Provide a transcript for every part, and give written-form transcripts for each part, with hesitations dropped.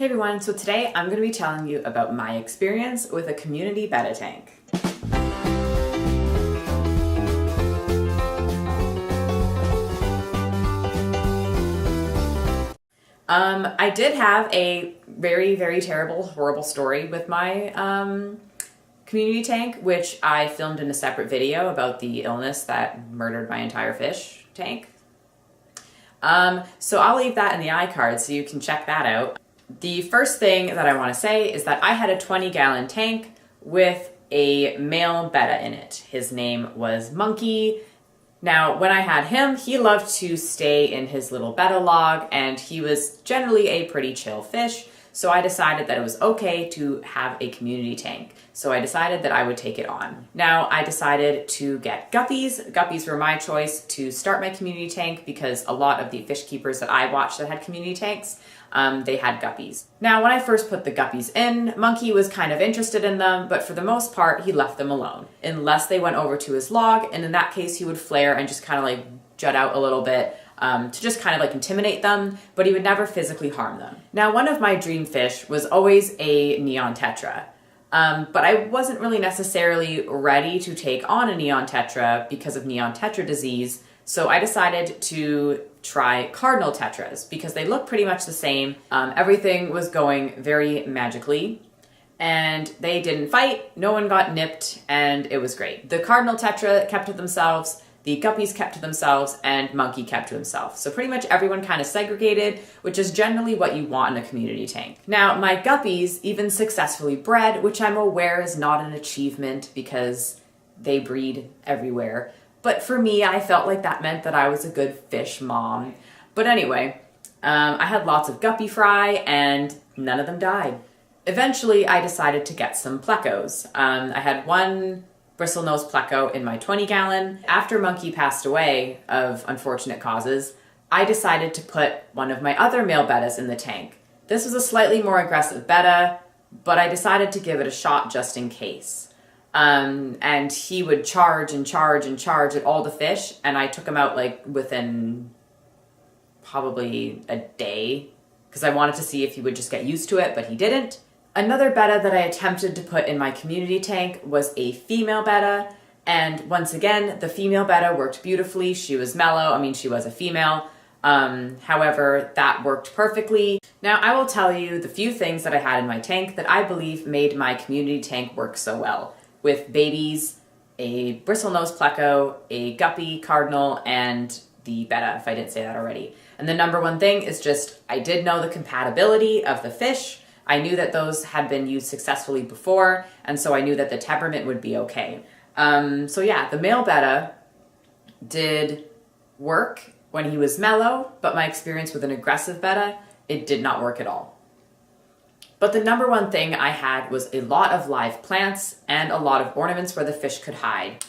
Hey everyone, so today I'm going to be telling you about my experience with a community betta tank. I did have a very terrible, horrible story with my community tank, which I filmed in a separate video about the illness that murdered my entire fish tank. So I'll leave that in the iCard so you can check that out. The first thing that I want to say is that I had a 20-gallon tank with a male betta in it. His name was Monkey. Now, when I had him, he loved to stay in his little betta log, and he was generally a pretty chill fish, so I decided that it was okay to have a community tank. So I decided that I would take it on. Now, I decided to get guppies. Guppies were my choice to start my community tank because a lot of the fish keepers that I watched that had community tanks, they had guppies. Now, when I first put the guppies in, Monkey was kind of interested in them, but for the most part, he left them alone, unless they went over to his log, and in that case, he would flare and just kind of like jut out a little bit to just kind of like intimidate them, but he would never physically harm them. Now, one of my dream fish was always a neon tetra, but I wasn't really necessarily ready to take on a neon tetra because of neon tetra disease, so I decided to try Cardinal Tetras because they look pretty much the same. Everything was going very magically, and they didn't fight, no one got nipped, and it was great. The Cardinal Tetra kept to themselves, the guppies kept to themselves, and Monkey kept to himself. So pretty much everyone kind of segregated, which is generally what you want in a community tank. Now, my guppies even successfully bred, which I'm aware is not an achievement because they breed everywhere. But for me, I felt like that meant that I was a good fish mom. But anyway, I had lots of guppy fry and none of them died. Eventually, I decided to get some Plecos. I had one bristlenose Pleco in my 20-gallon. After Monkey passed away of unfortunate causes, I decided to put one of my other male bettas in the tank. This was a slightly more aggressive betta, but I decided to give it a shot just in case. And he would charge and charge and charge at all the fish, and I took him out like within probably a day because I wanted to see if he would just get used to it, but he didn't. Another betta that I attempted to put in my community tank was a female betta, and once again, the female betta worked beautifully. She was mellow. I mean, she was a female. However, that worked perfectly. Now, I will tell you the few things that I had in my tank that I believe made my community tank work so well. With babies, a bristlenose Pleco, a guppy, cardinal, and the betta, if I didn't say that already. And the number one thing is just, I did know the compatibility of the fish. I knew that those had been used successfully before, and so I knew that the temperament would be okay. So yeah, the male betta did work when he was mellow, but my experience with an aggressive betta, it did not work at all. But the number one thing I had was a lot of live plants and a lot of ornaments where the fish could hide.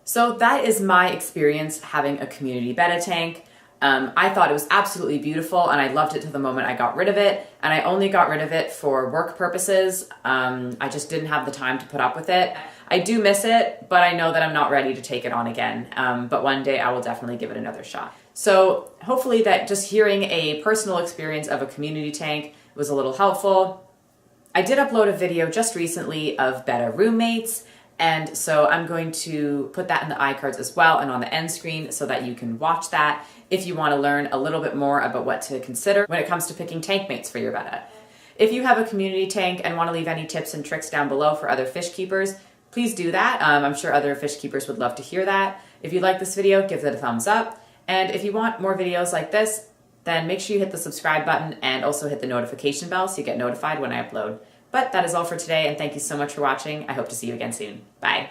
So that is my experience having a community betta tank. I thought it was absolutely beautiful, and I loved it to the moment I got rid of it, and I only got rid of it for work purposes. I just didn't have the time to put up with it. I do miss it, but I know that I'm not ready to take it on again, but one day I will definitely give it another shot. So hopefully that just hearing a personal experience of a community tank was a little helpful. I did upload a video just recently of betta roommates, and so I'm going to put that in the iCards as well and on the end screen so that you can watch that if you want to learn a little bit more about what to consider when it comes to picking tank mates for your betta. If you have a community tank and want to leave any tips and tricks down below for other fish keepers, please do that. I'm sure other fish keepers would love to hear that. If you like this video, give it a thumbs up. And if you want more videos like this, then make sure you hit the subscribe button and also hit the notification bell so you get notified when I upload. But that is all for today, and thank you so much for watching. I hope to see you again soon. Bye.